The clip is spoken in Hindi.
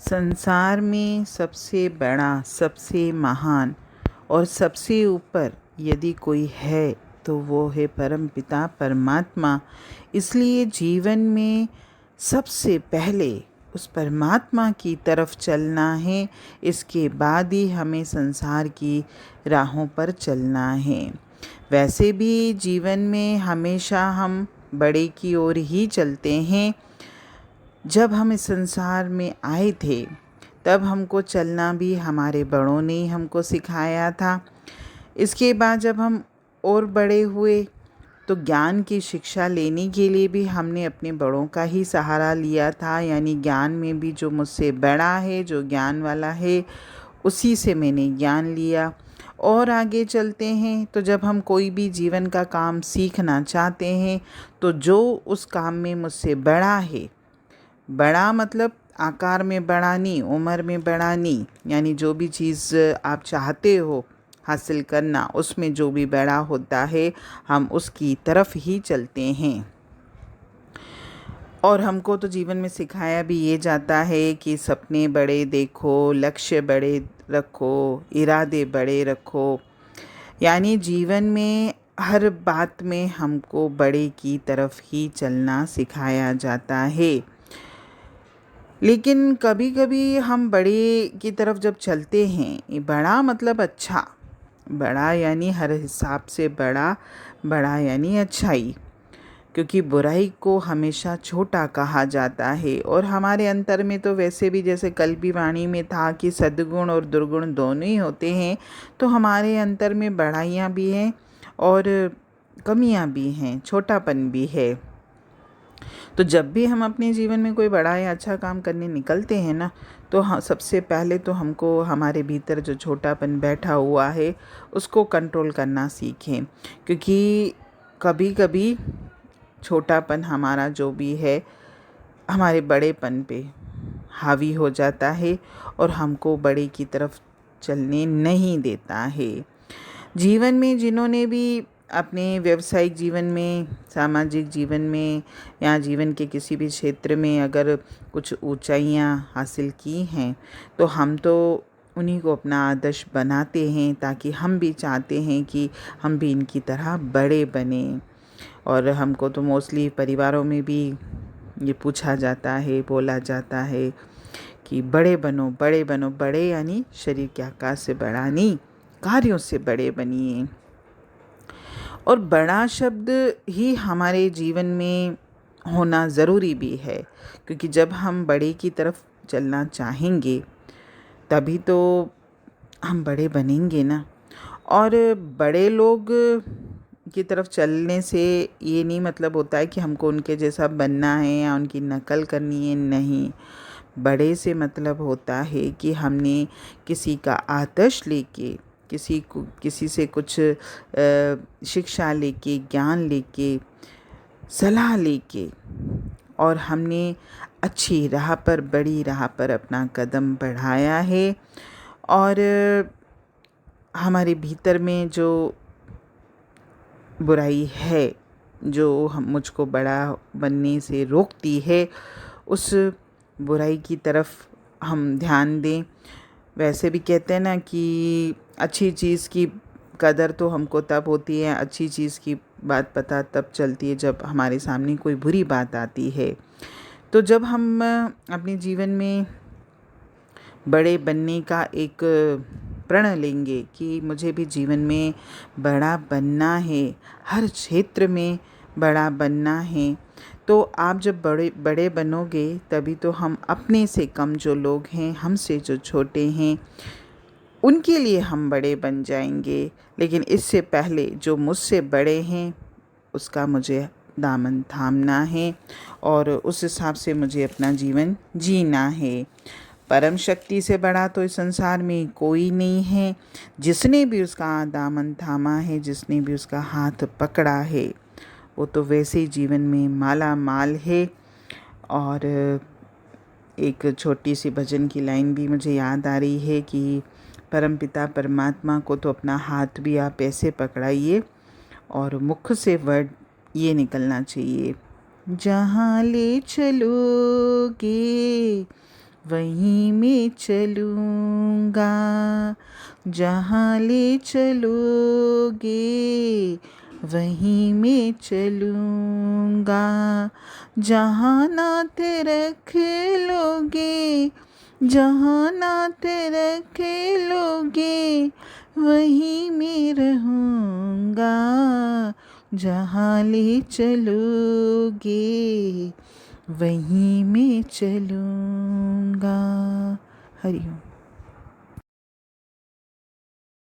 संसार में सबसे बड़ा, सबसे महान और सबसे ऊपर यदि कोई है तो वो है परमपिता परमात्मा। इसलिए जीवन में सबसे पहले उस परमात्मा की तरफ चलना है, इसके बाद ही हमें संसार की राहों पर चलना है। वैसे भी जीवन में हमेशा हम बड़े की ओर ही चलते हैं। जब हम इस संसार में आए थे तब हमको चलना भी हमारे बड़ों ने ही हमको सिखाया था। इसके बाद जब हम और बड़े हुए तो ज्ञान की शिक्षा लेने के लिए भी हमने अपने बड़ों का ही सहारा लिया था। यानी ज्ञान में भी जो मुझसे बड़ा है, जो ज्ञान वाला है, उसी से मैंने ज्ञान लिया। और आगे चलते हैं तो जब हम कोई भी जीवन का काम सीखना चाहते हैं तो जो उस काम में मुझसे बड़ा है, बड़ा मतलब आकार में बड़ा नहीं, उम्र में बड़ा नहीं, यानी जो भी चीज़ आप चाहते हो हासिल करना, उसमें जो भी बड़ा होता है हम उसकी तरफ ही चलते हैं। और हमको तो जीवन में सिखाया भी ये जाता है कि सपने बड़े देखो, लक्ष्य बड़े रखो, इरादे बड़े रखो। यानी जीवन में हर बात में हमको बड़े की तरफ ही चलना सिखाया जाता है। लेकिन कभी कभी हम बड़े की तरफ जब चलते हैं, ये बड़ा मतलब अच्छा, बड़ा यानी हर हिसाब से बड़ा, बड़ा यानी अच्छाई, क्योंकि बुराई को हमेशा छोटा कहा जाता है। और हमारे अंतर में तो वैसे भी जैसे कल भी वाणी में था कि सद्गुण और दुर्गुण दोनों ही होते हैं, तो हमारे अंतर में बड़ाइयाँ भी हैं और कमियाँ भी हैं, छोटापन भी है। तो जब भी हम अपने जीवन में कोई बड़ा या अच्छा काम करने निकलते हैं ना, तो हाँ, सबसे पहले तो हमको हमारे भीतर जो छोटापन बैठा हुआ है उसको कंट्रोल करना सीखें। क्योंकि कभी कभी छोटापन हमारा जो भी है हमारे बड़ेपन पे हावी हो जाता है और हमको बड़े की तरफ चलने नहीं देता है। जीवन में जिन्होंने भी अपने व्यावसायिक जीवन में, सामाजिक जीवन में या जीवन के किसी भी क्षेत्र में अगर कुछ ऊंचाइयां हासिल की हैं, तो हम तो उन्हीं को अपना आदर्श बनाते हैं, ताकि हम भी चाहते हैं कि हम भी इनकी तरह बड़े बने। और हमको तो मोस्टली परिवारों में भी ये पूछा जाता है, बोला जाता है कि बड़े बनो, बड़े बनो। बड़े यानी शरीर के आकार से बड़ा नहीं, कार्यों से बड़े बनिए। और बड़ा शब्द ही हमारे जीवन में होना ज़रूरी भी है, क्योंकि जब हम बड़े की तरफ चलना चाहेंगे तभी तो हम बड़े बनेंगे ना। और बड़े लोग की तरफ चलने से ये नहीं मतलब होता है कि हमको उनके जैसा बनना है या उनकी नकल करनी है, नहीं। बड़े से मतलब होता है कि हमने किसी का आदर्श लेके, किसी से कुछ शिक्षा लेके, ज्ञान लेके, सलाह लेके, और हमने अच्छी राह पर, बड़ी राह पर अपना कदम बढ़ाया है। और हमारे भीतर में जो बुराई है, जो हम मुझको बड़ा बनने से रोकती है, उस बुराई की तरफ हम ध्यान दें। वैसे भी कहते हैं ना कि अच्छी चीज़ की कदर तो हमको तब होती है, अच्छी चीज़ की बात पता तब चलती है जब हमारे सामने कोई बुरी बात आती है। तो जब हम अपने जीवन में बड़े बनने का एक प्रण लेंगे कि मुझे भी जीवन में बड़ा बनना है, हर क्षेत्र में बड़ा बनना है, तो आप जब बड़े बड़े बनोगे तभी तो हम अपने से कम जो लोग हैं, हमसे जो छोटे हैं, उनके लिए हम बड़े बन जाएंगे। लेकिन इससे पहले जो मुझसे बड़े हैं उसका मुझे दामन थामना है और उस हिसाब से मुझे अपना जीवन जीना है। परम शक्ति से बड़ा तो इस संसार में कोई नहीं है। जिसने भी उसका दामन थामा है, जिसने भी उसका हाथ पकड़ा है, वो तो वैसे ही जीवन में माला माल है। और एक छोटी सी भजन की लाइन भी मुझे याद आ रही है कि परमपिता परमात्मा को तो अपना हाथ भी आप ऐसे पकड़ाइए और मुख से वर्ड ये निकलना चाहिए, जहाँ ले चलोगे वहीं मैं चलूँगा। जहाँ ले चलोगे वहीं मैं चलूँगा। जहाँ नात रख लोगे, जहाँ नात रख लोगे वहीं मैं रहूँगा। जहाँ ले चलोगे वहीं मैं चलूँगा। हरि ओम।